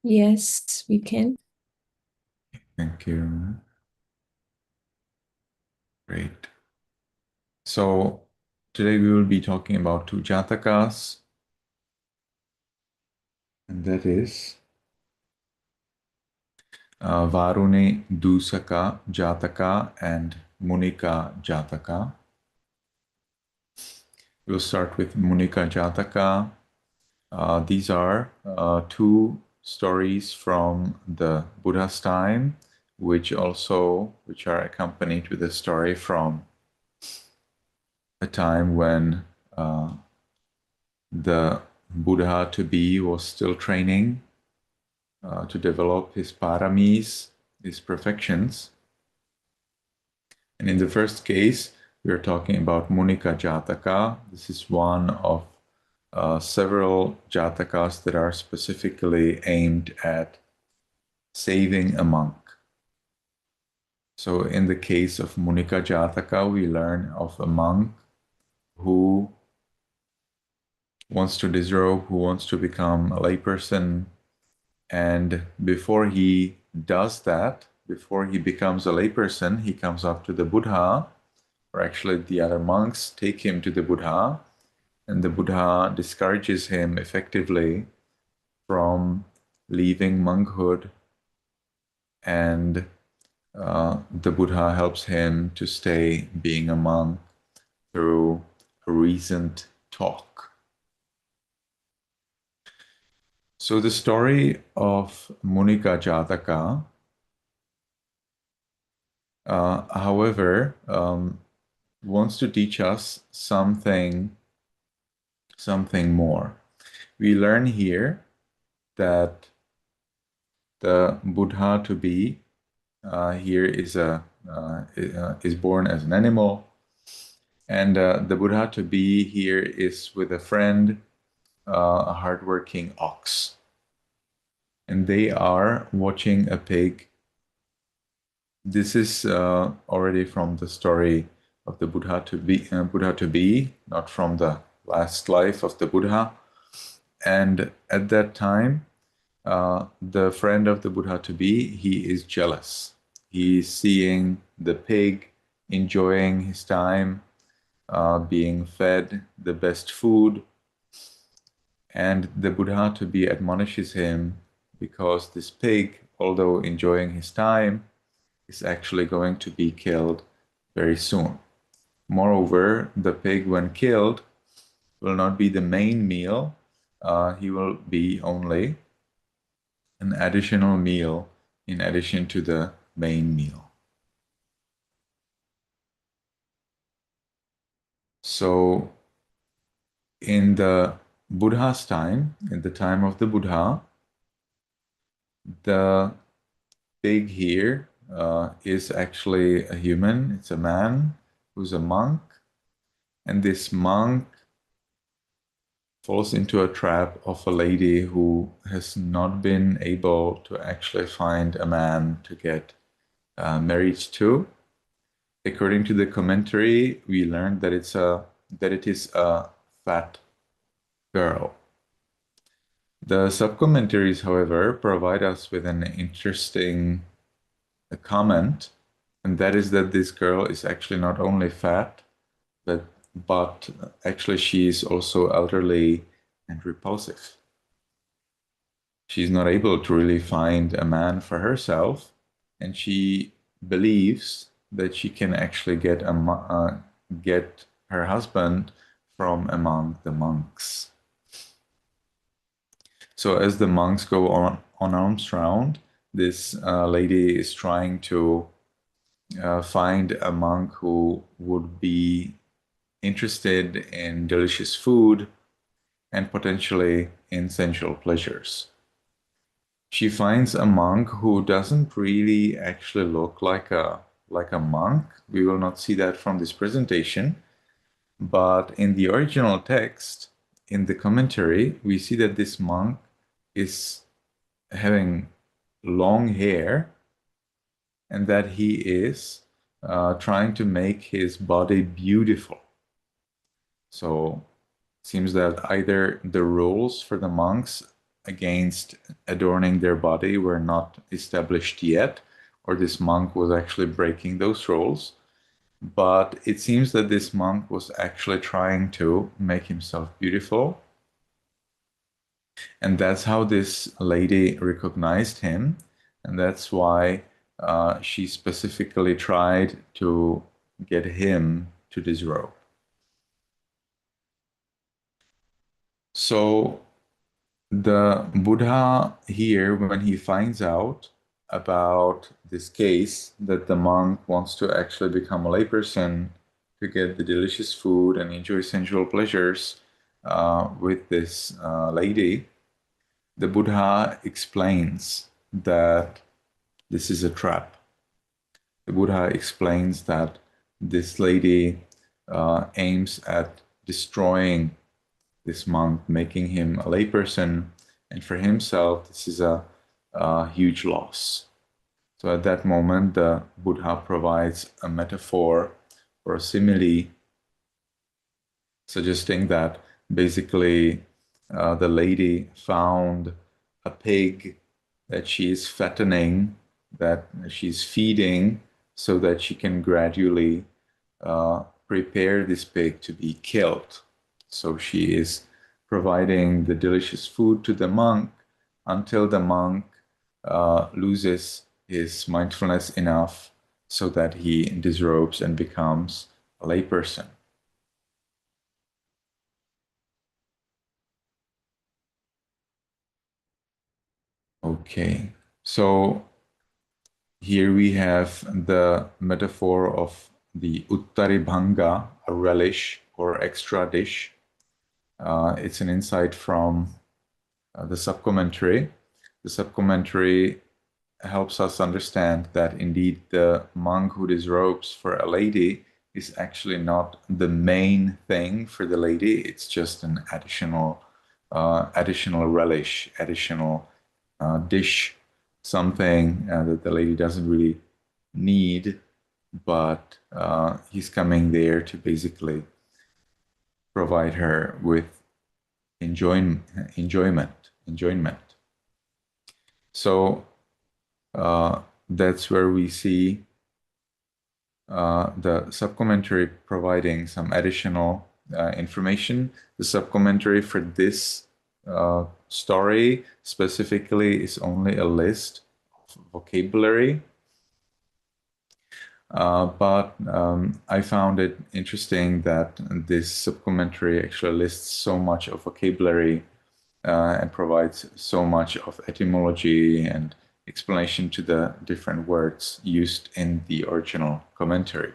Yes, we can. Thank you. Great. So today we will be talking about two jatakas, and that is Varune Dusaka Jataka and Munika Jataka. We'll start with Munika Jataka. These are two stories from the Buddha's time, which are accompanied with a story from a time when the Buddha to be was still training to develop his paramis, his perfections. And in the first case, we are talking about Munika Jataka. This is one of several jatakas that are specifically aimed at saving a monk. So in the case of Munika Jataka, we learn of a monk who wants to disrobe, who wants to become a layperson. And before he does that, before he becomes a layperson, he comes up to the Buddha, or actually the other monks take him to the Buddha, and the Buddha discourages him effectively from leaving monkhood, and the Buddha helps him to stay being a monk through a reasoned talk. So the story of Munika Jataka, however, wants to teach us something more. We learn here that the Buddha to be here is born as an animal, and the Buddha to be here is with a friend, a hardworking ox, and they are watching a pig. This is already from the story of the Buddha to be, not from the last life of the Buddha. And at that time, the friend of the Buddha to be, he is jealous. He's seeing the pig enjoying his time, being fed the best food, and the Buddha to be admonishes him because this pig, although enjoying his time, is actually going to be killed very soon. Moreover, the pig, when killed, will not be the main meal. He will be only an additional meal in addition to the main meal. So in the Buddha's time, in the time of the Buddha, the pig here is actually a human. It's a man who's a monk. And this monk falls into a trap of a lady who has not been able to actually find a man to get married to. According to the commentary, we learned that it is a fat girl. The sub-commentaries, however, provide us with an interesting comment, and that is that this girl is actually not only fat, but actually she is also elderly and repulsive. She's not able to really find a man for herself, and she believes that she can actually get her husband from among the monks. So as the monks go on alms round, this lady is trying to find a monk who would be interested in delicious food and potentially in sensual pleasures. She finds a monk who doesn't really actually look like a monk. We will not see that from this presentation, but in the original text, in the commentary, we see that this monk is having long hair and that he is trying to make his body beautiful. So it seems that either the rules for the monks against adorning their body were not established yet, or this monk was actually breaking those rules. But it seems that this monk was actually trying to make himself beautiful. And that's how this lady recognized him. And that's why she specifically tried to get him to disrobe. So the Buddha here, when he finds out about this case that the monk wants to actually become a layperson to get the delicious food and enjoy sensual pleasures with this lady, the Buddha explains that this is a trap. The Buddha explains that this lady aims at destroying this monk, making him a layperson, and for himself, this is a huge loss. So at that moment, the Buddha provides a metaphor or a simile, suggesting that basically the lady found a pig that she is fattening, that she's feeding, so that she can gradually prepare this pig to be killed. So she is providing the delicious food to the monk until the monk loses his mindfulness enough so that he disrobes and becomes a layperson. Okay, so here we have the metaphor of the uttaribhanga, a relish or extra dish. It's an insight from the subcommentary. The subcommentary helps us understand that indeed the monk who disrobes for a lady is actually not the main thing for the lady. It's just an additional relish, additional dish, something that the lady doesn't really need, but he's coming there to basically provide her with enjoyment. So that's where we see the subcommentary providing some additional information. The subcommentary for this story specifically is only a list of vocabulary. But I found it interesting that this subcommentary actually lists so much of vocabulary and provides so much of etymology and explanation to the different words used in the original commentary.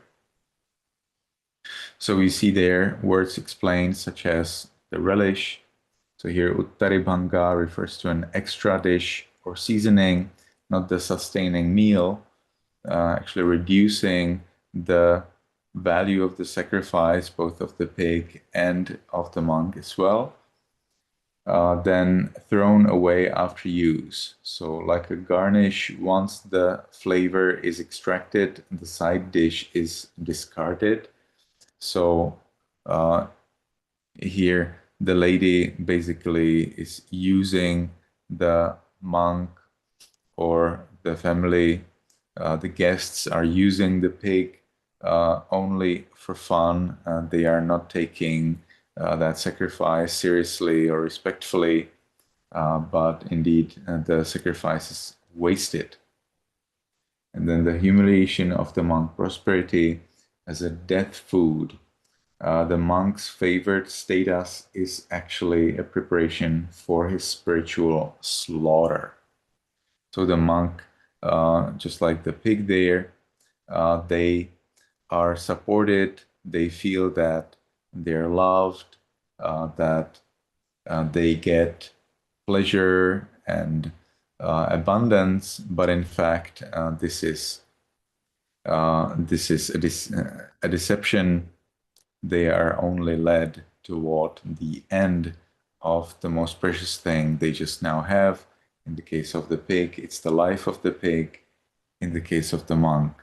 So we see there words explained such as the relish. So here uttaribhanga refers to an extra dish or seasoning, not the sustaining meal, actually reducing the value of the sacrifice, both of the pig and of the monk as well. Then thrown away after use. So like a garnish, once the flavor is extracted, the side dish is discarded. So here the lady basically is using the monk or the family, the guests are using the pig only for fun. They are not taking that sacrifice seriously or respectfully, but indeed the sacrifice is wasted. And then the humiliation of the monk, prosperity as a death food. The monk's favored status is actually a preparation for his spiritual slaughter. So the monk, just like the pig there, they are supported, they feel that they're loved, that they get pleasure and abundance, but in fact, this is a deception. They are only led toward the end of the most precious thing they just now have. In the case of the pig, it's the life of the pig. In the case of the monk,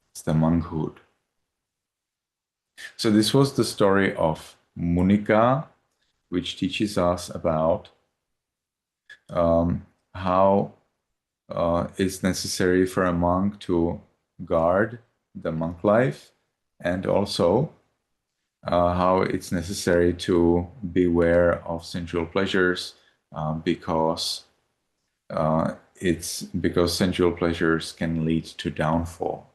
it's the monkhood. So this was the story of Munika, which teaches us about how it's necessary for a monk to guard the monk life, and also how it's necessary to beware of sensual pleasures because sensual pleasures can lead to downfall.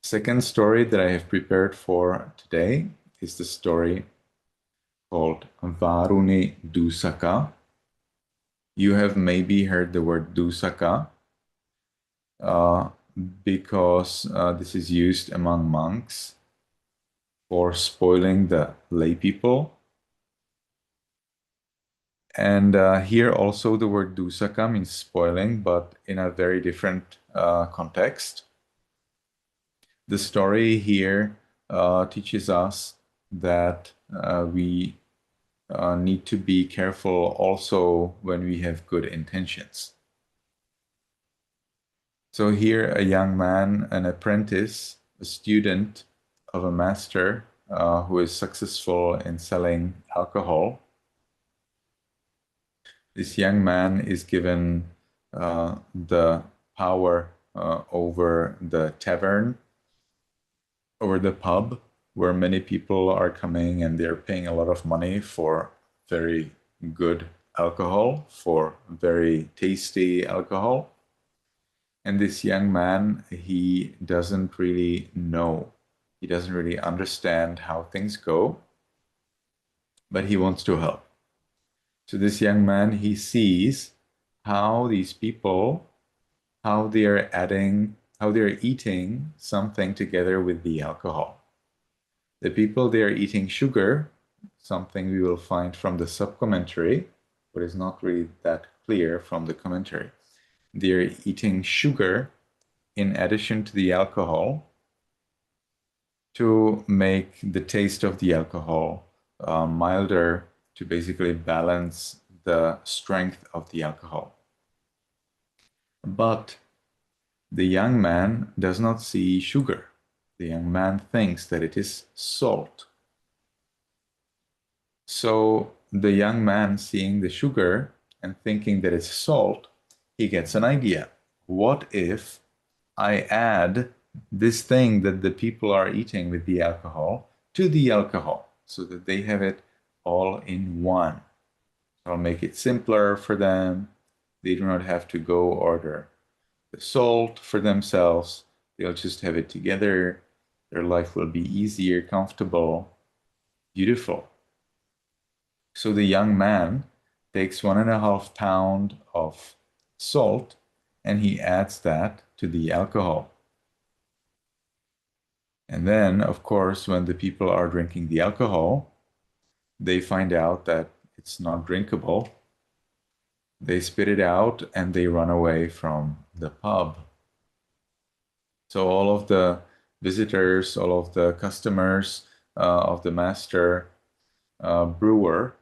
Second story that I have prepared for today is the story called Varuni Dusaka. You have maybe heard the word Dusaka uh, because this is used among monks for spoiling the lay people. And here also the word dusaka means spoiling, but in a very different context. The story here teaches us that we need to be careful also when we have good intentions. So here a young man, an apprentice, a student of a master who is successful in selling alcohol. This young man is given the power over the tavern, over the pub, where many people are coming and they're paying a lot of money for very good alcohol, for very tasty alcohol. And this young man, he doesn't really know, he doesn't really understand how things go, but he wants to help. So this young man, he sees how these people, how they're eating something together with the alcohol. The people, they are eating sugar, something we will find from the sub-commentary, but is not really that clear from the commentary. They're eating sugar in addition to the alcohol to make the taste of the alcohol milder, to basically balance the strength of the alcohol. But the young man does not see sugar. The young man thinks that it is salt. So the young man, seeing the sugar and thinking that it's salt, he gets an idea. What if I add this thing that the people are eating with the alcohol to the alcohol so that they have it all in one? I'll make it simpler for them. They do not have to go order the salt for themselves. They'll just have it together. Their life will be easier, comfortable, beautiful. So the young man takes 1.5 pounds of salt and he adds that to the alcohol. And then, of course, when the people are drinking the alcohol, they find out that it's not drinkable. They spit it out and they run away from the pub. So all of the visitors, all of the customers of the master brewer,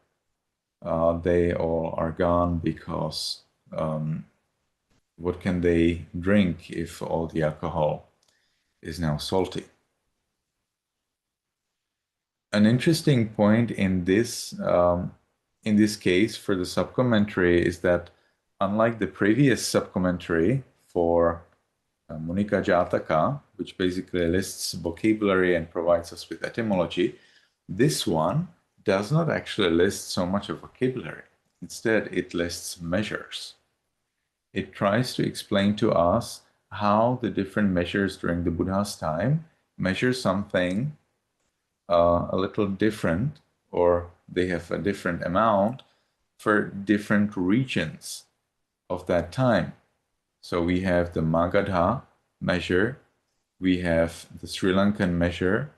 they all are gone because what can they drink if all the alcohol is now salty? An interesting point in this case for the sub-commentary is that unlike the previous sub-commentary for Munika Jataka, which basically lists vocabulary and provides us with etymology, this one does not actually list so much of vocabulary. Instead, it lists measures. It tries to explain to us how the different measures during the Buddha's time measure something a little different, or they have a different amount for different regions of that time. So we have the Magadha measure, we have the Sri Lankan measure,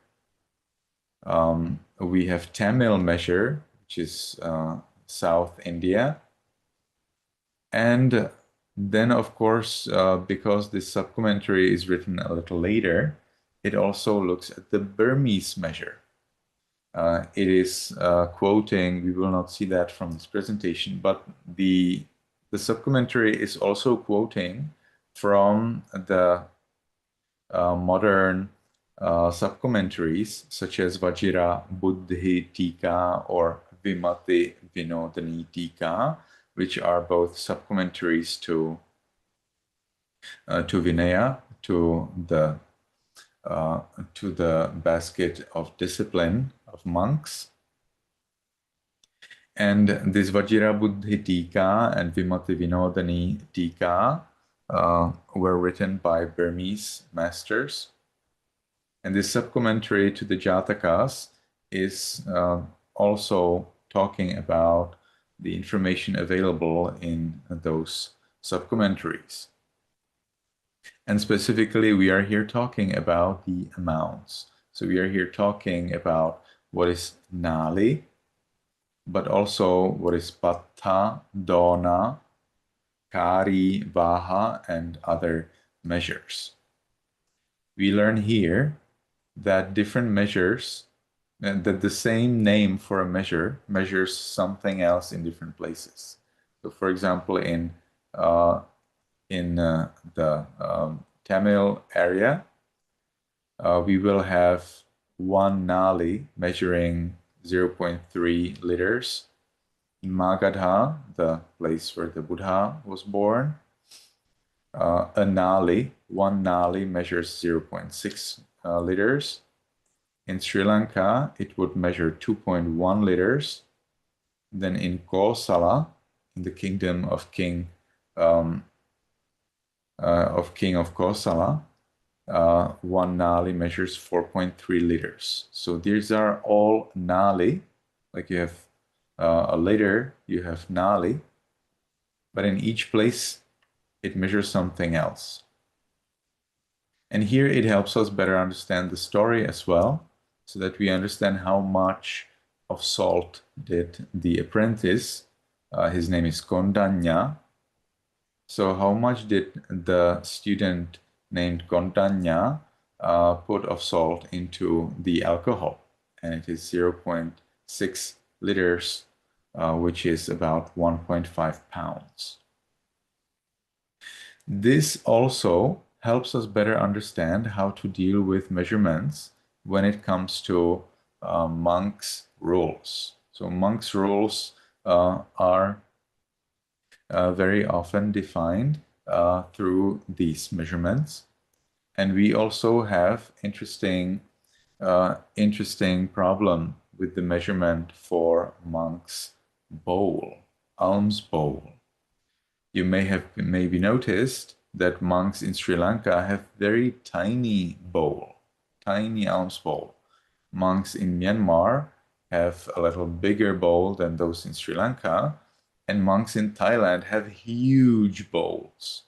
we have Tamil measure, which is South India, and then of course, because this sub-commentary is written a little later, it also looks at the Burmese measure. It is quoting, we will not see that from this presentation, but the sub-commentary is also quoting from the modern sub-commentaries such as Vajira Buddhi Tika or Vimati Vinodani Tika, which are both subcommentaries to Vinaya, to the basket of discipline of monks. And this Vajira Buddhi Tika and Vimati Vinodani Tika were written by Burmese masters. And this subcommentary to the Jatakas is also talking about the information available in those subcommentaries. And specifically, we are here talking about the amounts. So we are here talking about what is Nali, but also what is Patta, Dona, Kari, Vaha, and other measures. We learn here that different measures, that the same name for a measure measures something else in different places. So for example, in the Tamil area, we will have one Nali measuring 0.3 liters. In Magadha, the place where the Buddha was born, one Nali measures 0.6 liters. In Sri Lanka, it would measure 2.1 liters. Then in Kosala, in the kingdom of King of Kosala, one Nali measures 4.3 liters. So these are all Nali, like you have a liter, you have Nali, but in each place it measures something else. And here it helps us better understand the story as well, so that we understand how much of salt did the apprentice, his name is Kondanya, so how much did the student named Kondanya put of salt into the alcohol? And it is 0.6 liters, which is about 1.5 pounds. This also helps us better understand how to deal with measurements when it comes to monks' rules. So monks' rules are very often defined through these measurements. And we also have interesting problem with the measurement for monks' bowl, alms bowl. You may have maybe noticed that monks in Sri Lanka have very tiny bowl, tiny alms bowl. Monks in Myanmar have a little bigger bowl than those in Sri Lanka, and monks in Thailand have huge bowls.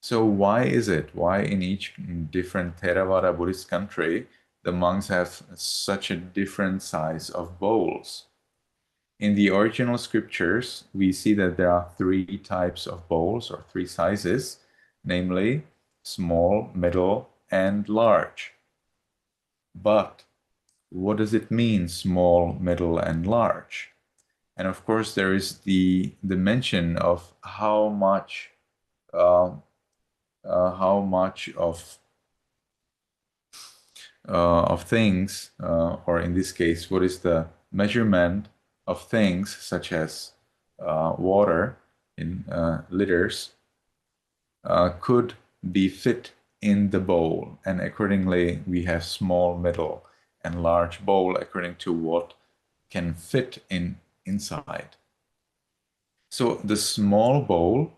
So why is it? Why in each different Theravada Buddhist country, the monks have such a different size of bowls? In the original scriptures, we see that there are three types of bowls, or three sizes, namely small, middle, and large. But what does it mean, small, middle, and large? And of course, there is the mention of how much of things, or in this case, what is the measurement of things such as water in liters could be fit in the bowl. And accordingly, we have small, middle, and large bowl according to what can fit inside. So the small bowl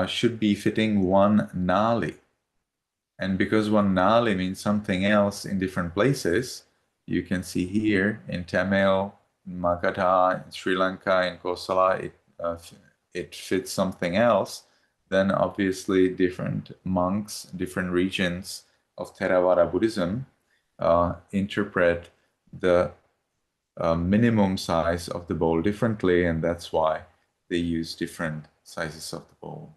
should be fitting one nali. And because one nali means something else in different places, you can see here in Tamil, in Magadha, in Sri Lanka, in Kosala, it fits something else. Then obviously different monks, different regions of Theravada Buddhism interpret the minimum size of the bowl differently, and that's why they use different sizes of the bowl.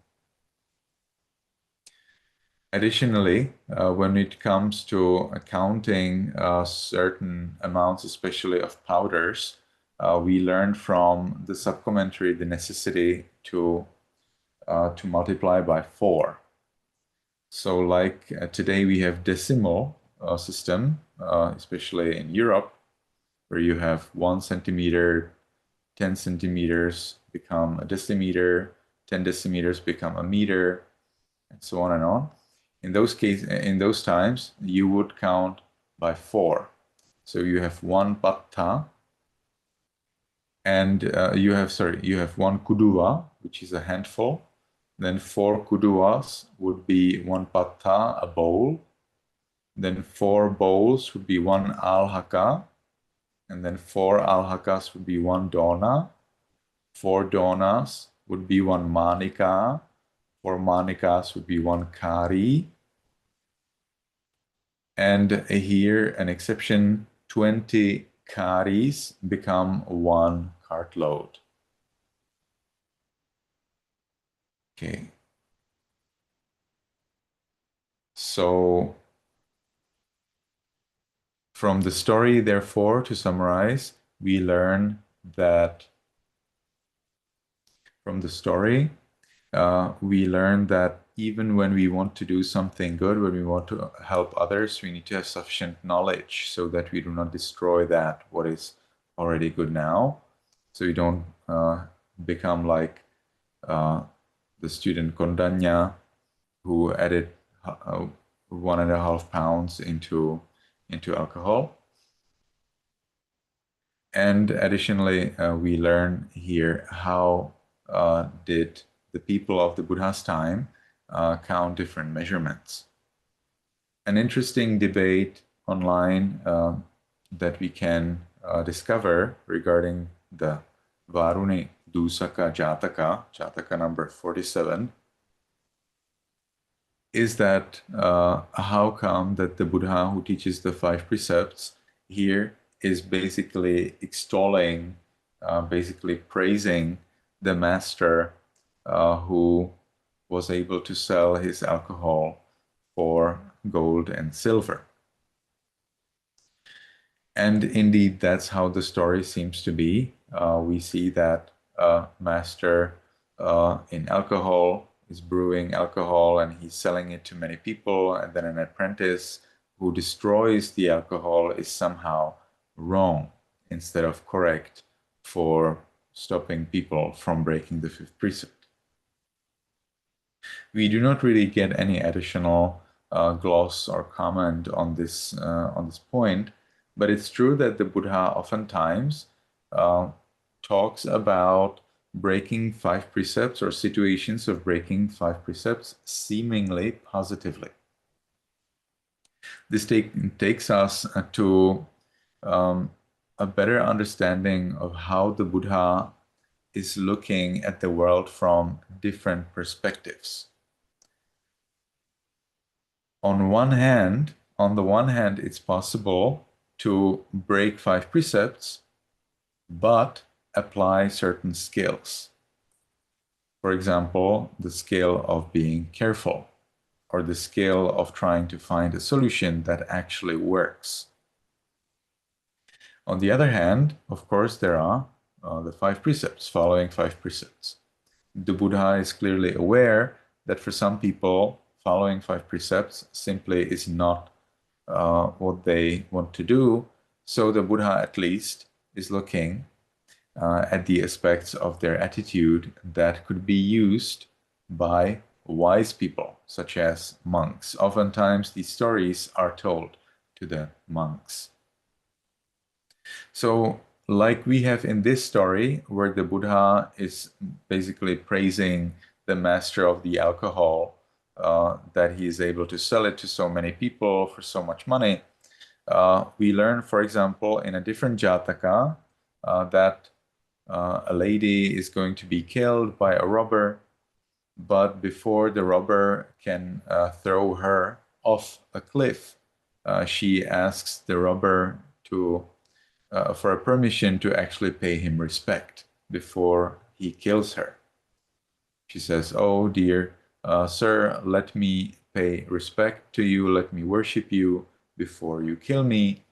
Additionally, when it comes to accounting certain amounts, especially of powders, we learned from the subcommentary the necessity to multiply by 4. So like today we have decimal system, especially in Europe, where you have 1 centimeter, 10 centimeters become a decimeter, 10 decimeters become a meter, and so on and on. In those times, you would count by 4. So you have 1 patta, and you have 1 kudua, which is a handful. Then 4 kuduas would be 1 patta, a bowl. Then 4 bowls would be 1 alhaka, and then 4 alhakas would be 1 dona. 4 donas would be 1 manika. 4 manikas would be 1 kari. And here an exception, 20 karis become 1 cartload. Okay. So from the story, therefore, to summarize, we learn that even when we want to do something good, when we want to help others, we need to have sufficient knowledge so that we do not destroy what is already good now. So you don't become like the student Kondanya, who added 1.5 pounds into alcohol. And additionally, we learn here how did the people of the Buddha's time count different measurements. An interesting debate online that we can discover regarding the Varuni Dusaka Jataka number 47, is that how come that the Buddha who teaches the 5 precepts here is basically extolling, basically praising the master who was able to sell his alcohol for gold and silver. And indeed, that's how the story seems to be. We see that a master in alcohol is brewing alcohol and he's selling it to many people, and then an apprentice who destroys the alcohol is somehow wrong instead of correct for stopping people from breaking the 5th precept. We do not really get any additional gloss or comment on this point, but it's true that the Buddha oftentimes talks about breaking 5 precepts or situations of breaking 5 precepts seemingly positively. This takes us to a better understanding of how the Buddha is looking at the world from different perspectives. On the one hand, it's possible to break 5 precepts, but apply certain skills. For example, the skill of being careful, or the skill of trying to find a solution that actually works. On the other hand, of course, there are the 5 precepts, following 5 precepts. The Buddha is clearly aware that for some people, following 5 precepts simply is not what they want to do. So the Buddha at least is looking at the aspects of their attitude that could be used by wise people, such as monks. Oftentimes these stories are told to the monks. So like we have in this story, where the Buddha is basically praising the master of the alcohol, that he is able to sell it to so many people for so much money. We learn, for example, in a different Jataka, that a lady is going to be killed by a robber, but before the robber can throw her off a cliff, she asks the robber for a permission to actually pay him respect before he kills her. She says, "Oh dear, sir, let me pay respect to you, let me worship you before you kill me."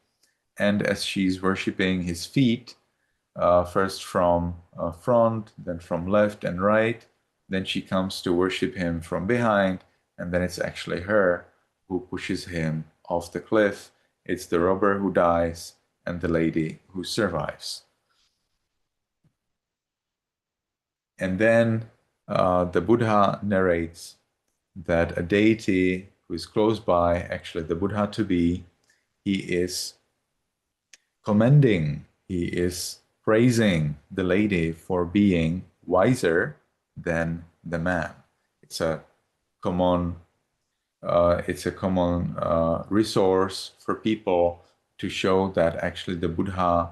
And as she's worshiping his feet, first from front, then from left and right, then she comes to worship him from behind, and then it's actually her who pushes him off the cliff. It's the robber who dies and the lady who survives. And then the Buddha narrates that a deity who is close by, actually the Buddha to be, he is commending, he is praising the lady for being wiser than the man. It's a common resource for people to show that actually the Buddha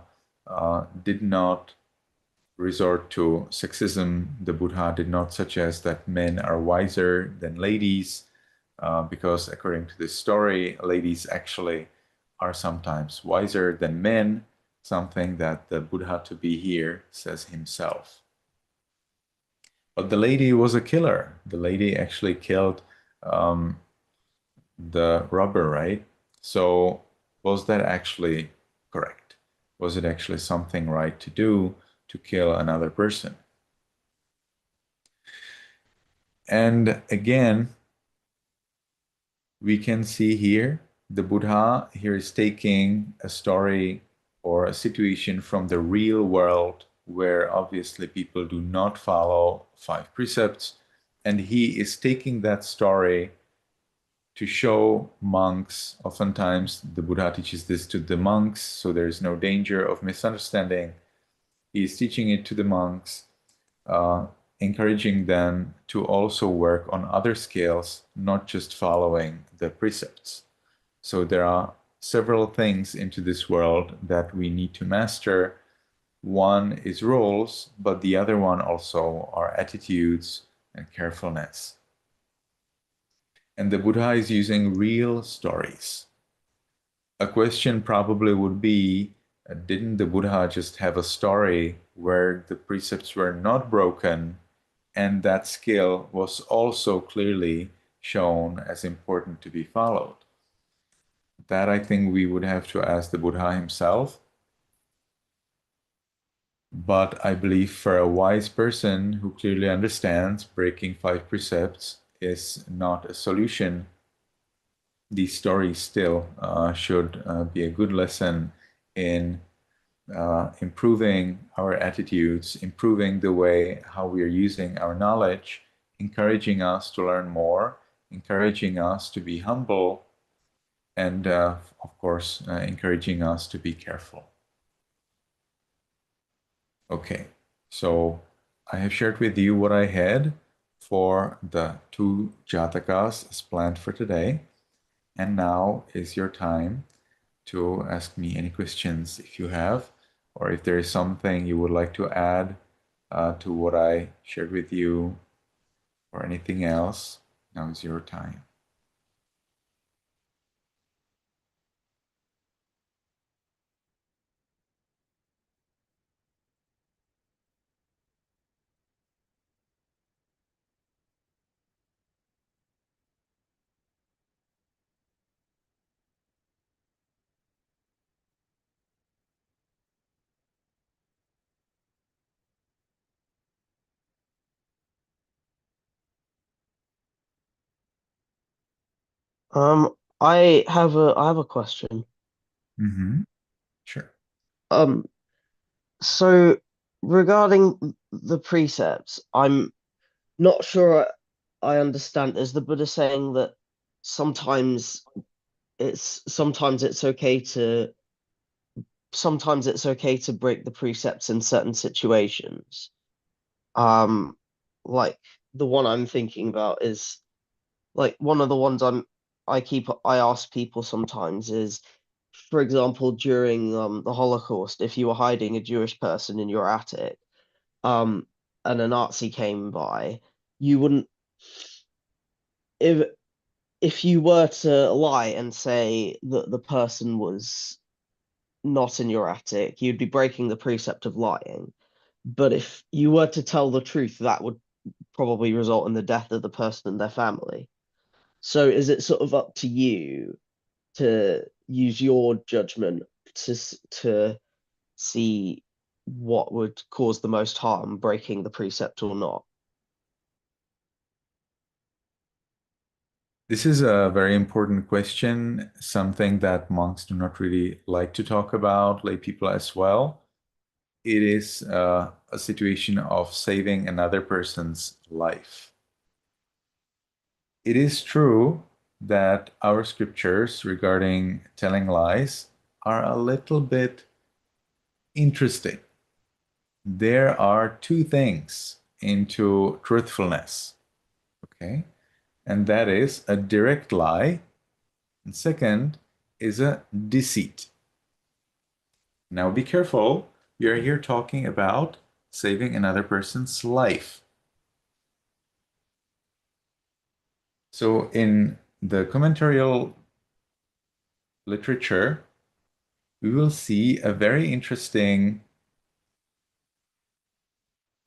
did not resort to sexism. The Buddha did not suggest that men are wiser than ladies, because according to this story, ladies actually are sometimes wiser than men, something that the Buddha to be here says himself. But the lady was a killer. The lady actually killed the robber, right? So was that actually correct? Was it actually something right to do to kill another person? And again, we can see here the Buddha here is taking a story or a situation from the real world where obviously people do not follow 5 precepts, and he is taking that story to show monks. Oftentimes the Buddha teaches this to the monks, so there is no danger of misunderstanding. He is teaching it to the monks, encouraging them to also work on other skills, not just following the precepts. So there are several things into this world that we need to master. One is rules, but the other one also are attitudes and carefulness. And the Buddha is using real stories. A question probably would be, didn't the Buddha just have a story where the precepts were not broken and that skill was also clearly shown as important to be followed? That I think we would have to ask the Buddha himself. But I believe for a wise person who clearly understands breaking 5 precepts is not a solution, these stories still should be a good lesson in improving our attitudes, improving the way how we are using our knowledge, encouraging us to learn more, encouraging us to be humble, and of course, encouraging us to be careful. Okay, so I have shared with you what I had for the 2 jatakas as planned for today. And now is your time to ask me any questions if you have, or if there is something you would like to add to what I shared with you, or anything else. Now is your time. I have a question. Mm-hmm. Sure. Um, so regarding the precepts, I'm not sure I understand. Is the Buddha saying that sometimes sometimes it's okay to break the precepts in certain situations? Um, like the one I'm thinking about is like one of the ones I ask people sometimes is, for example, during the Holocaust, if you were hiding a Jewish person in your attic, um, and a Nazi came by, you wouldn't if you were to lie and say that the person was not in your attic, you'd be breaking the precept of lying. But if you were to tell the truth, that would probably result in the death of the person and their family. So is it sort of up to you to use your judgment to see what would cause the most harm, breaking the precept or not? This is a very important question, something that monks do not really like to talk about, lay people as well. it is a situation of saving another person's life. It is true that our scriptures regarding telling lies are a little bit interesting. There are two things into truthfulness, okay? And that is a direct lie, and second is a deceit. Now be careful, we are here talking about saving another person's life. So in the commentarial literature, we will see a very interesting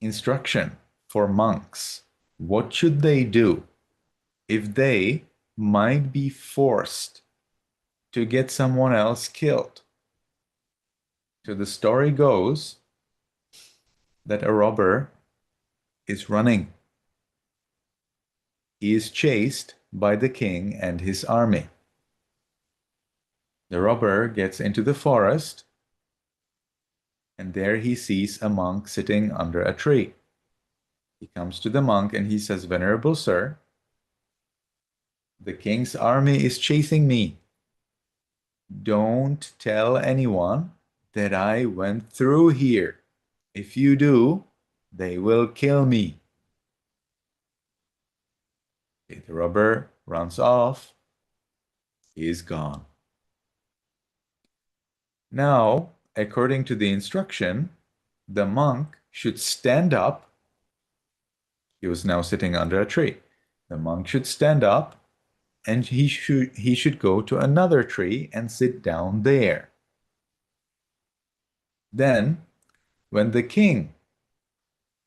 instruction for monks. What should they do if they might be forced to get someone else killed? So the story goes that a robber is running. He is chased by the king and his army. The robber gets into the forest, and there he sees a monk sitting under a tree. He comes to the monk and he says, "Venerable sir, the king's army is chasing me. Don't tell anyone that I went through here. If you do, they will kill me." Okay, the robber runs off. He is gone. Now, according to the instruction, the monk should stand up. He was now sitting under a tree. The monk should stand up and he should go to another tree and sit down there. Then, when the king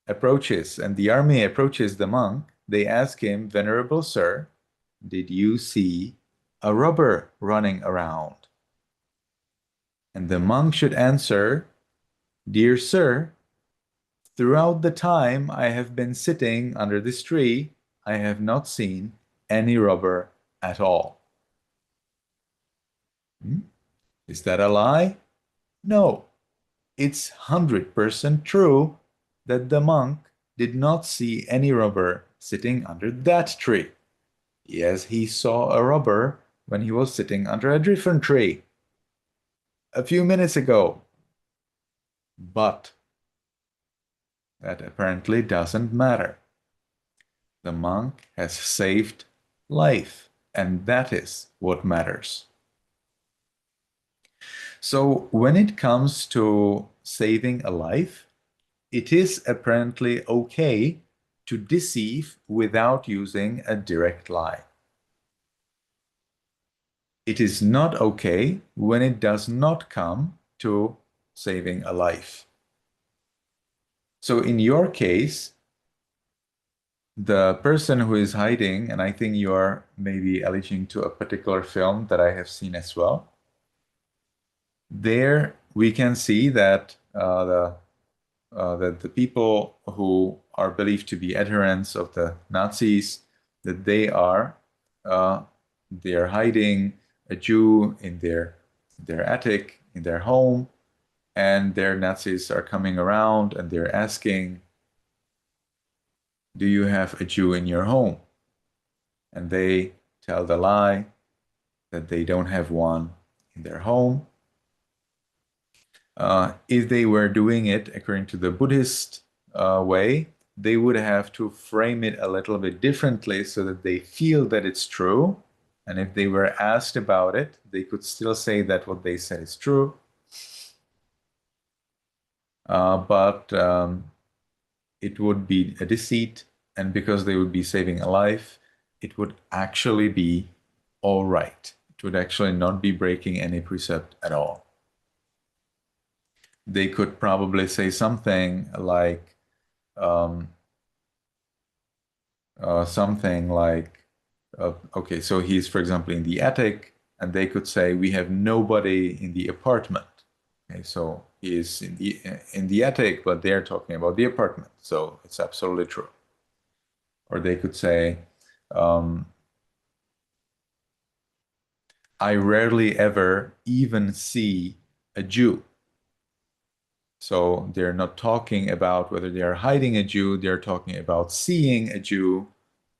approaches and the army approaches the monk, they ask him, "Venerable sir, did you see a robber running around?" And the monk should answer, "Dear sir, throughout the time I have been sitting under this tree, I have not seen any robber at all." Is that a lie? No, it's 100% true that the monk did not see any robber sitting under that tree. Yes, he saw a robber when he was sitting under a different tree a few minutes ago. But that apparently doesn't matter. The monk has saved life, and that is what matters. So when it comes to saving a life, it is apparently okay to deceive without using a direct lie. It is not okay when it does not come to saving a life. So in your case, the person who is hiding, and I think you are maybe alluding to a particular film that I have seen as well, there we can see that the people who are believed to be adherents of the Nazis, that they are hiding a Jew in their attic, in their home, and their Nazis are coming around and they're asking, "Do you have a Jew in your home?" And they tell the lie that they don't have one in their home. If they were doing it according to the Buddhist way, they would have to frame it a little bit differently so that they feel that it's true. And if they were asked about it, they could still say that what they said is true. But it would be a deceit, and because they would be saving a life, it would actually be all right. It would actually not be breaking any precept at all. They could probably say something like, okay, so he's, for example, in the attic, and they could say, "We have nobody in the apartment." Okay, so he is in the attic, but they're talking about the apartment, so it's absolutely true. Or they could say, "I rarely ever even see a Jew." So they're not talking about whether they are hiding a Jew, they're talking about seeing a Jew.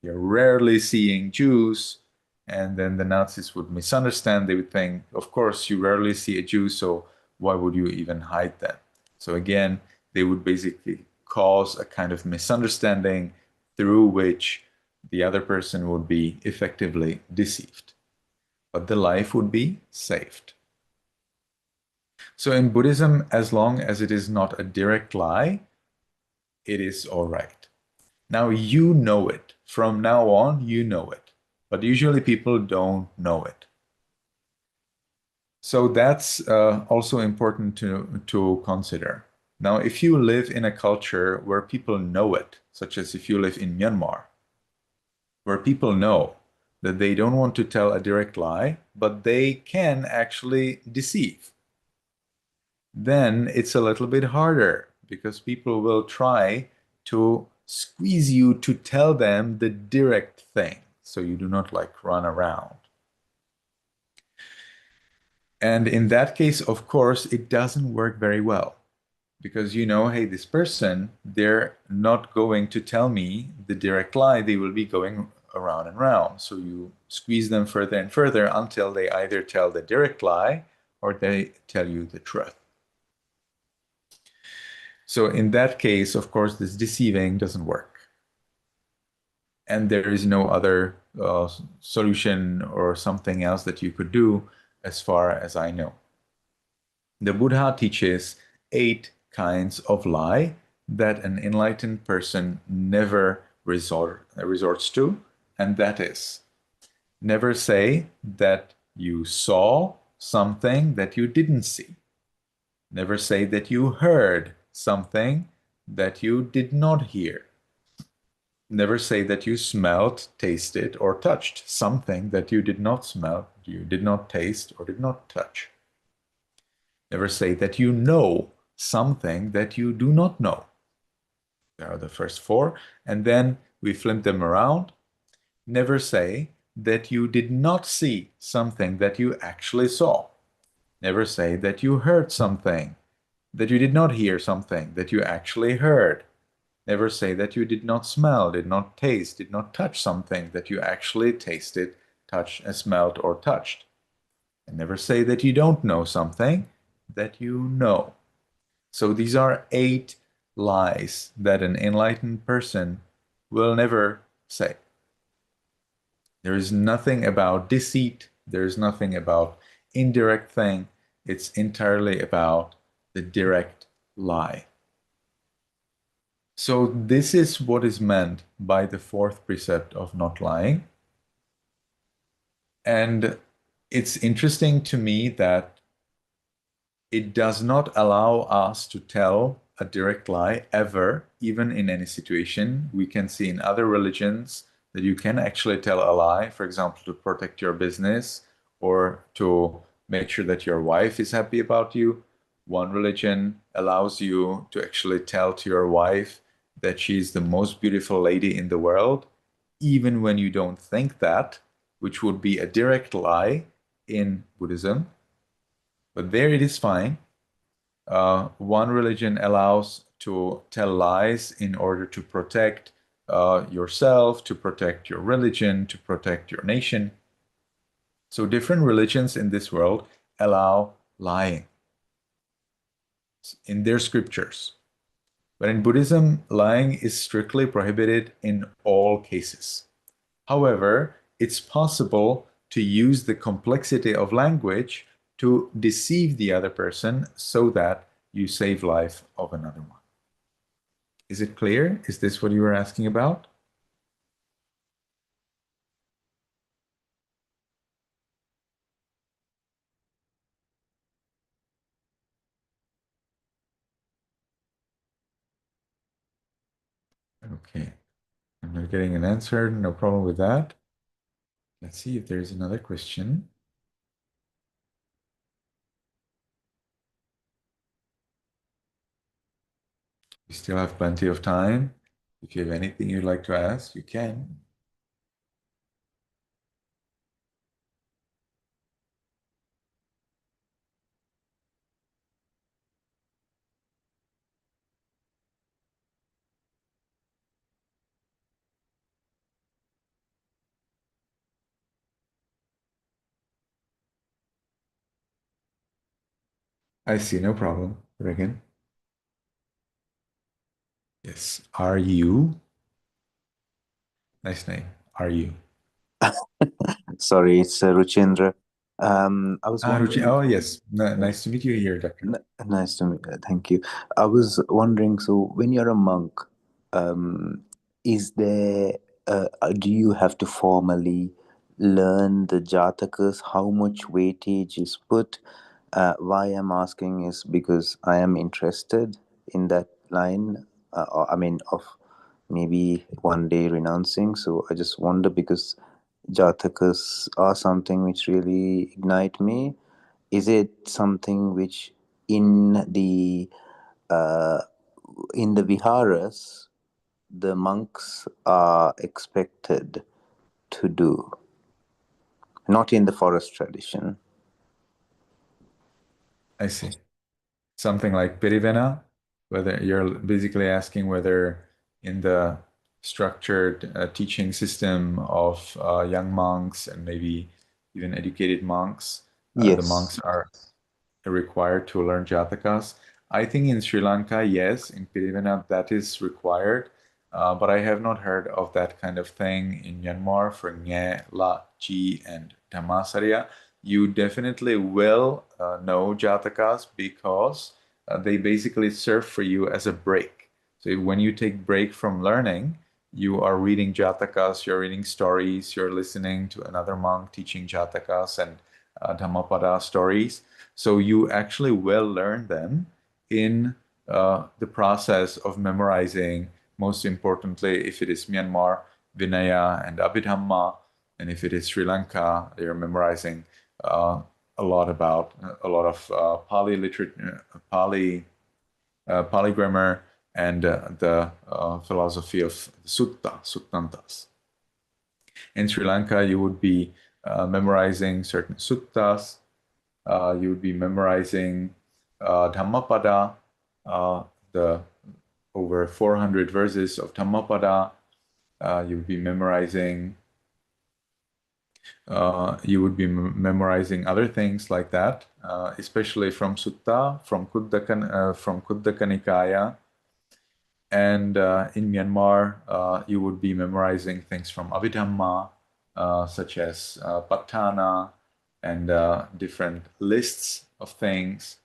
They're rarely seeing Jews. And then the Nazis would misunderstand. They would think, of course, you rarely see a Jew, so why would you even hide them? So again, they would basically cause a kind of misunderstanding through which the other person would be effectively deceived. But the life would be saved. So in Buddhism, as long as it is not a direct lie, it is all right. Now you know it. From now on, you know it. But usually people don't know it. So that's also important to consider. Now, if you live in a culture where people know it, such as if you live in Myanmar, where people know that they don't want to tell a direct lie, but they can actually deceive, then it's a little bit harder because people will try to squeeze you to tell them the direct thing so you do not like run around. And in that case, of course, it doesn't work very well because you know, hey, this person, they're not going to tell me the direct lie, they will be going around and round. So you squeeze them further and further until they either tell the direct lie or they tell you the truth. So in that case, of course, this deceiving doesn't work. And there is no other solution or something else that you could do as far as I know. The Buddha teaches 8 kinds of lie that an enlightened person never resorts to, and that is, never say that you saw something that you didn't see. Never say that you heard something that you did not hear. Never say that you smelled, tasted, or touched something that you did not smell, you did not taste, or did not touch. Never say that you know something that you do not know. There are the first 4, and then we flip them around. Never say that you did not see something that you actually saw. Never say that you heard something, that you did not hear something that you actually heard. Never say that you did not smell, did not taste, did not touch something that you actually tasted, touched, smelled, or touched. And never say that you don't know something that you know. So these are 8 lies that an enlightened person will never say. There is nothing about deceit. There is nothing about indirect thing. It's entirely about the direct lie. So this is what is meant by the 4th precept of not lying. And it's interesting to me that it does not allow us to tell a direct lie ever, even in any situation. We can see in other religions that you can actually tell a lie, for example, to protect your business or to make sure that your wife is happy about you. One religion allows you to actually tell to your wife that she's the most beautiful lady in the world, even when you don't think that, which would be a direct lie in Buddhism. But there it is fine. One religion allows to tell lies in order to protect yourself, to protect your religion, to protect your nation. So different religions in this world allow lying in their scriptures. But in Buddhism, lying is strictly prohibited in all cases. However, it's possible to use the complexity of language to deceive the other person so that you save life of another one. Is it clear? Is this what you were asking about? Okay, I'm not getting an answer. No problem with that. Let's see if there's another question. We still have plenty of time. If you have anything you'd like to ask, you can. I see, no problem. Regan. Yes. Are you? Nice name. Are you? Sorry, it's Ruchindra. I was Ruchi. wondering. Oh, yes. uh, Nice to meet you here, Doctor. Nice to meet. Thank you. I was wondering. So, when you're a monk, is there? Do you have to formally learn the Jatakas? How much weightage is put? Why I'm asking is because I am interested in that line. I mean, of maybe one day renouncing. So I just wonder because Jatakas are something which really ignite me. Is it something which in the uh, in the viharas the monks are expected to do, not in the forest tradition? I see. Something like Pirivena, whether you're basically asking whether in the structured teaching system of young monks and maybe even educated monks, the Yes. monks are required to learn Jatakas. I think in Sri Lanka, yes, in Pirivena that is required, but I have not heard of that kind of thing in Myanmar for Nge, La, Chi, and Dhammasarya. You definitely will know Jatakas because they basically serve for you as a break. So when you take break from learning, you are reading Jatakas, you're reading stories, you're listening to another monk teaching Jatakas and Dhammapada stories. So you actually will learn them in the process of memorizing, most importantly, if it is Myanmar, Vinaya and Abhidhamma, and if it is Sri Lanka, you're memorizing uh, a lot of Pali literature, Pali grammar, and the philosophy of Suttantas. In Sri Lanka, you would be memorizing certain suttas, you would be memorizing Dhammapada, the over 400 verses of Dhammapada. You would be memorizing. You would be memorizing other things like that, especially from Sutta, from Kuddaka Nikaya, and in Myanmar, you would be memorizing things from Abhidhamma, such as Patthana and different lists of things,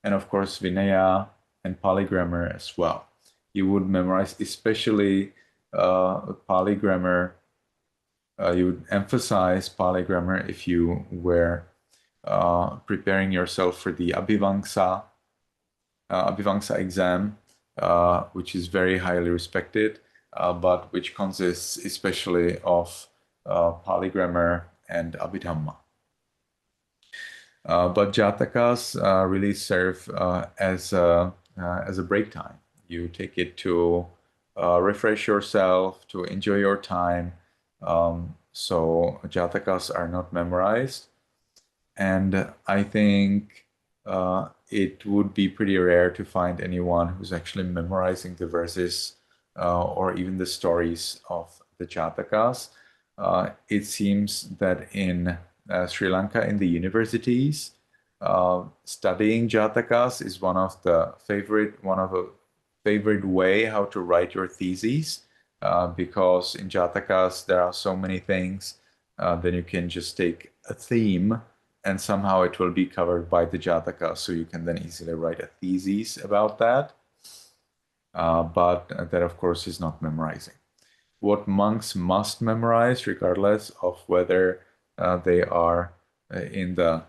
and of course Vinaya and Pali grammar as well. You would memorize, especially Pali grammar. You would emphasize Pali grammar if you were preparing yourself for the Abhivangsa exam, which is very highly respected, but which consists especially of Pali grammar and Abhidhamma. But Jatakas really serve as a break time. You take it to refresh yourself, to enjoy your time. So Jatakas are not memorized. And I think it would be pretty rare to find anyone who's actually memorizing the verses or even the stories of the Jatakas. It seems that in Sri Lanka, in the universities, studying Jatakas is one of a favorite way how to write your theses, because in Jatakas there are so many things. Then you can just take a theme and somehow it will be covered by the Jataka, so you can then easily write a thesis about that. But that, of course, is not memorizing. What monks must memorize, regardless of whether they are in the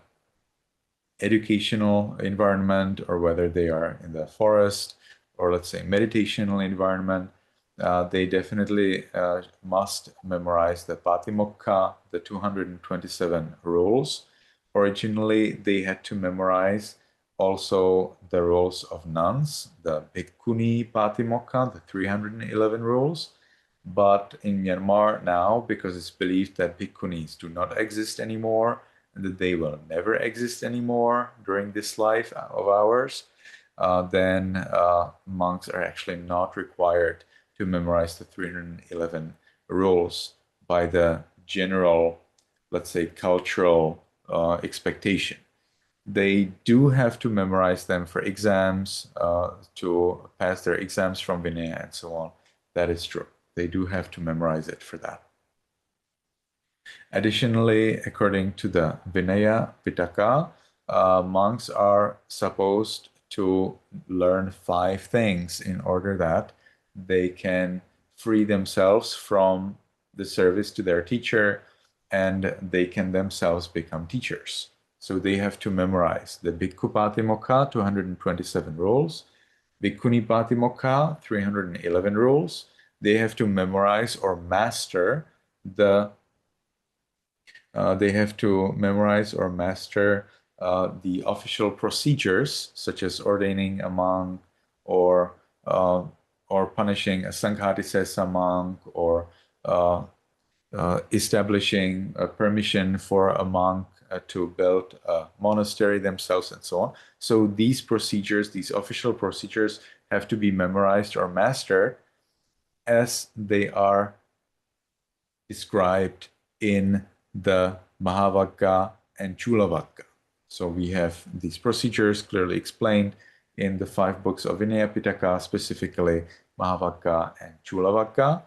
educational environment or whether they are in the forest or, let's say, meditational environment, they definitely must memorize the Patimokkha, the 227 rules. Originally, they had to memorize also the rules of nuns, the Bhikkhuni Patimokkha, the 311 rules. But in Myanmar now, because it's believed that bhikkhunis do not exist anymore and that they will never exist anymore during this life of ours, then monks are actually not required to memorize the 311 rules by the general, let's say, cultural expectation. They do have to memorize them for exams, to pass their exams from Vinaya and so on. That is true. They do have to memorize it for that. Additionally, according to the Vinaya Pitaka, monks are supposed to learn 5 things in order that they can free themselves from the service to their teacher and they can themselves become teachers. So they have to memorize the Bhikkhu Patimokkha, 227 rules, Bhikkhuni Patimokkha, 311 rules. They have to memorize or master the the official procedures, such as ordaining a monk or punishing a Sanghati monk, or establishing a permission for a monk to build a monastery themselves and so on. So these procedures, these official procedures, have to be memorized or mastered as they are described in the Mahavagga and Chulavagga. So we have these procedures clearly explained in the 5 books of Vinaya Pitaka, specifically Mahavagga and Chulavagga.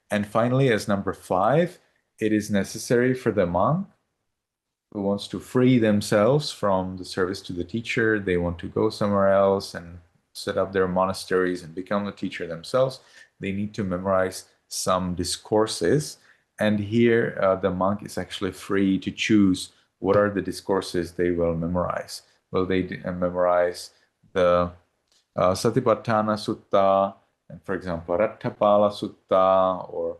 And finally, as number 5, it is necessary for the monk who wants to free themselves from the service to the teacher, they want to go somewhere else and set up their monasteries and become a teacher themselves, they need to memorize some discourses. And here the monk is actually free to choose what are the discourses they will memorize. Will they memorize the Satipatthana Sutta, and for example, Rattapala Sutta, or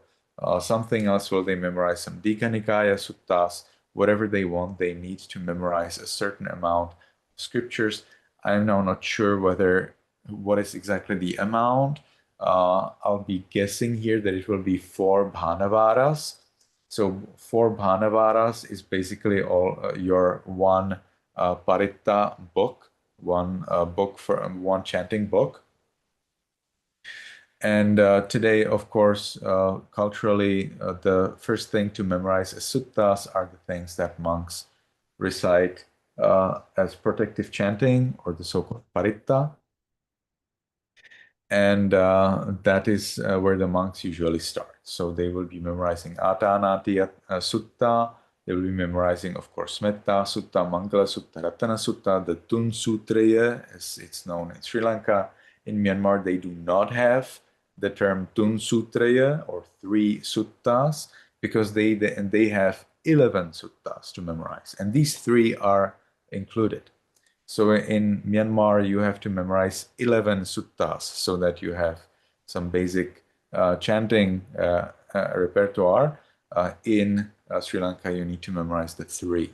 something else? Will they memorize some Digha Nikaya Suttas? Whatever they want, they need to memorize a certain amount of scriptures. I'm now not sure what is exactly the amount. I'll be guessing here that it will be 4 Bhanavaras. So 4 Bhanavaras is basically all your one Paritta book, one book for one chanting book. And today, of course, culturally, the first thing to memorize as suttas are the things that monks recite as protective chanting, or the so-called paritta. And that is where the monks usually start. So they will be memorizing Atanati Sutta. They will be memorizing, of course, Metta Sutta, Mangala Sutta, Ratana Sutta, the Tun Sutraya, as it's known in Sri Lanka. In Myanmar, they do not have the term Tun Sutraya, or 3 suttas, because they have 11 suttas to memorize, and these 3 are included. So in Myanmar, you have to memorize 11 suttas so that you have some basic chanting repertoire. In Sri Lanka, you need to memorize the 3.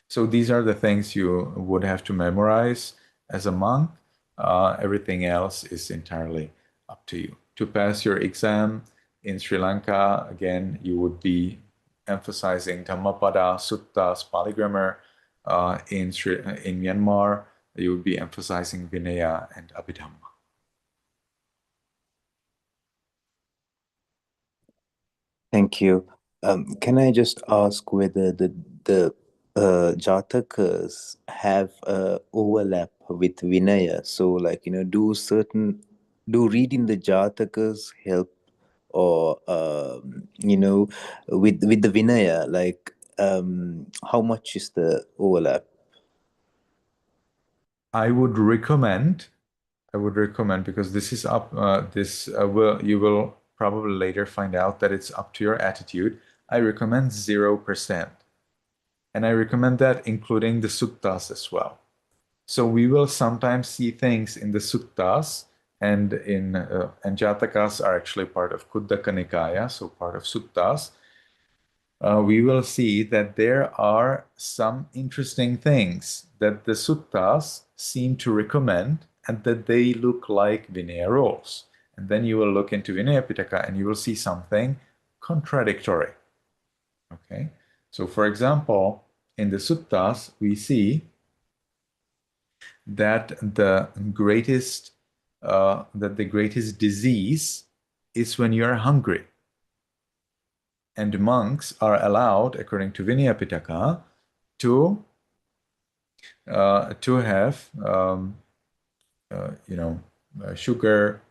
So these are the things you would have to memorize as a monk. Everything else is entirely up to you. To pass your exam in Sri Lanka, again, you would be emphasizing Dhammapada, Suttas, Pali grammar. In Myanmar, you would be emphasizing Vinaya and Abhidhamma. Thank you. Can I just ask whether the Jatakas have overlap with Vinaya? So, like, do reading the Jatakas help, or with the Vinaya, like, how much is the overlap? I would recommend, because this is up. You will probably later find out that it's up to your attitude. I recommend 0%, and I recommend that including the suttas as well. So we will sometimes see things in the suttas, and Jatakas are actually part of Kuddaka Nikaya, so part of suttas. We will see that there are some interesting things that the suttas seem to recommend, and that they look like Vinaya rules. And then you will look into Vinaya Pitaka and you will see something contradictory. Okay, so for example, in the suttas, we see that the greatest disease is when you are hungry. And monks are allowed, according to Vinaya Pitaka, to to have, sugar,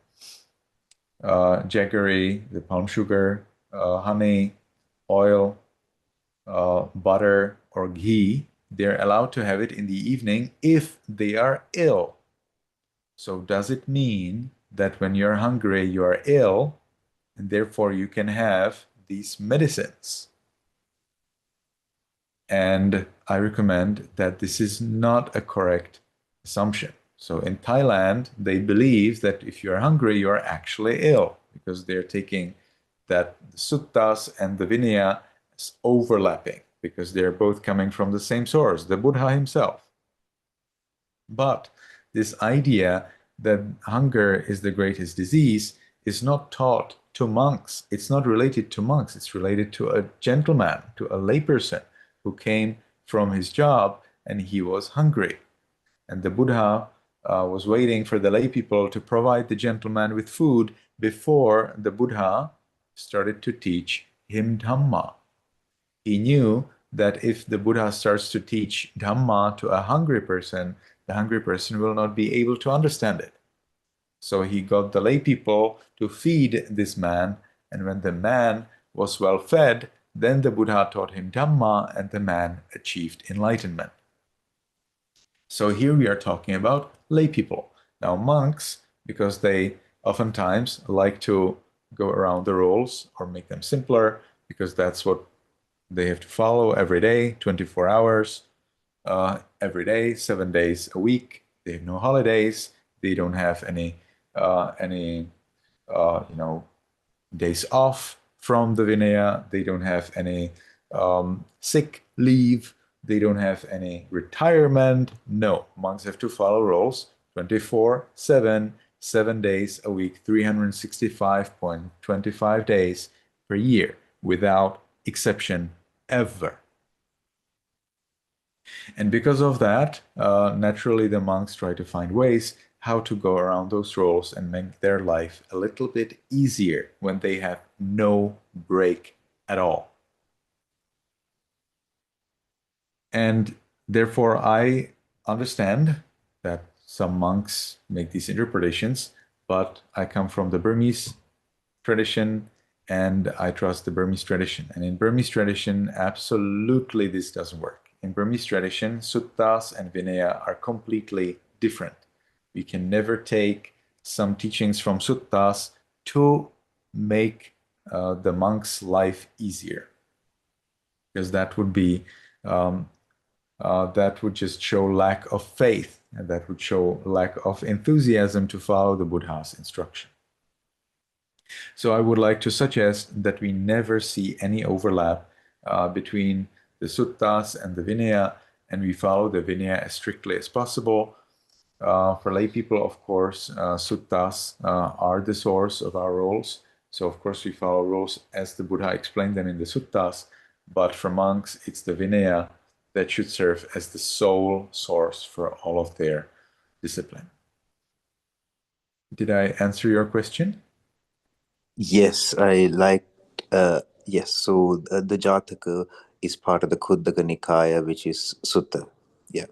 jaggery, the palm sugar, honey, oil, butter, or ghee. They're allowed to have it in the evening if they are ill. So does it mean that when you're hungry, you are ill, and therefore you can have these medicines? And I recommend that this is not a correct assumption. So in Thailand, they believe that if you're hungry, you're actually ill because they're taking that the suttas and the Vinaya is overlapping because they're both coming from the same source, the Buddha himself. But this idea that hunger is the greatest disease is not taught to monks. It's not related to monks. It's related to a gentleman, to a layperson who came from his job and he was hungry. And the Buddha was waiting for the lay people to provide the gentleman with food before the Buddha started to teach him Dhamma. He knew that if the Buddha starts to teach Dhamma to a hungry person, the hungry person will not be able to understand it. So he got the lay people to feed this man, and when the man was well fed, then the Buddha taught him Dhamma, and the man achieved enlightenment. So here we are talking about lay people. Now monks, because they oftentimes like to go around the rules or make them simpler, because that's what they have to follow every day, 24 hours, every day, 7 days a week. They have no holidays. They don't have any days off from the Vinaya. They don't have any sick leave. They don't have any retirement. No, monks have to follow rules 24/7, 7 days a week, 365.25 days per year, without exception ever. And because of that, naturally the monks try to find ways how to go around those rules and make their life a little bit easier when they have no break at all. And therefore, I understand that some monks make these interpretations, but I come from the Burmese tradition and I trust the Burmese tradition. And in Burmese tradition, absolutely this doesn't work. In Burmese tradition, suttas and Vinaya are completely different. We can never take some teachings from suttas to make the monk's life easier, because that would be that would just show lack of faith, and that would show lack of enthusiasm to follow the Buddha's instruction. So I would like to suggest that we never see any overlap between the suttas and the Vinaya, and we follow the Vinaya as strictly as possible. For lay people, of course, suttas are the source of our rules. So of course we follow rules as the Buddha explained them in the suttas, but for monks, it's the Vinaya that should serve as the sole source for all of their discipline. Did I answer your question? Yes, I like. Yes, so the Jataka is part of the Khuddaka Nikaya, which is Sutta. Yeah.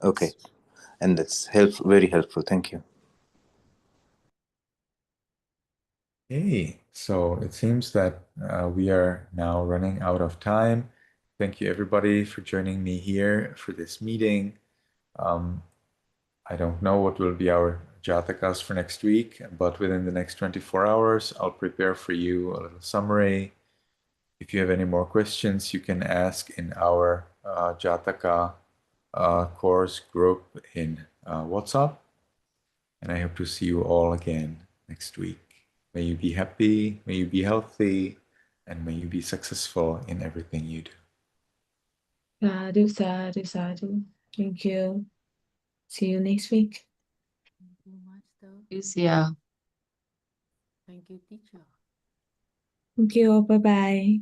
Okay, and that's very helpful. Thank you. Okay, so it seems that we are now running out of time. Thank you everybody for joining me here for this meeting. I don't know what will be our Jatakas for next week, but within the next 24 hours, I'll prepare for you a little summary. If you have any more questions, you can ask in our Jataka course group in WhatsApp. And I hope to see you all again next week. May you be happy, may you be healthy, and may you be successful in everything you do. Sadhu, sadhu, sadhu. Thank you. See you next week. Thank you much, though. Yeah. Thank you, teacher. Thank you. Bye bye.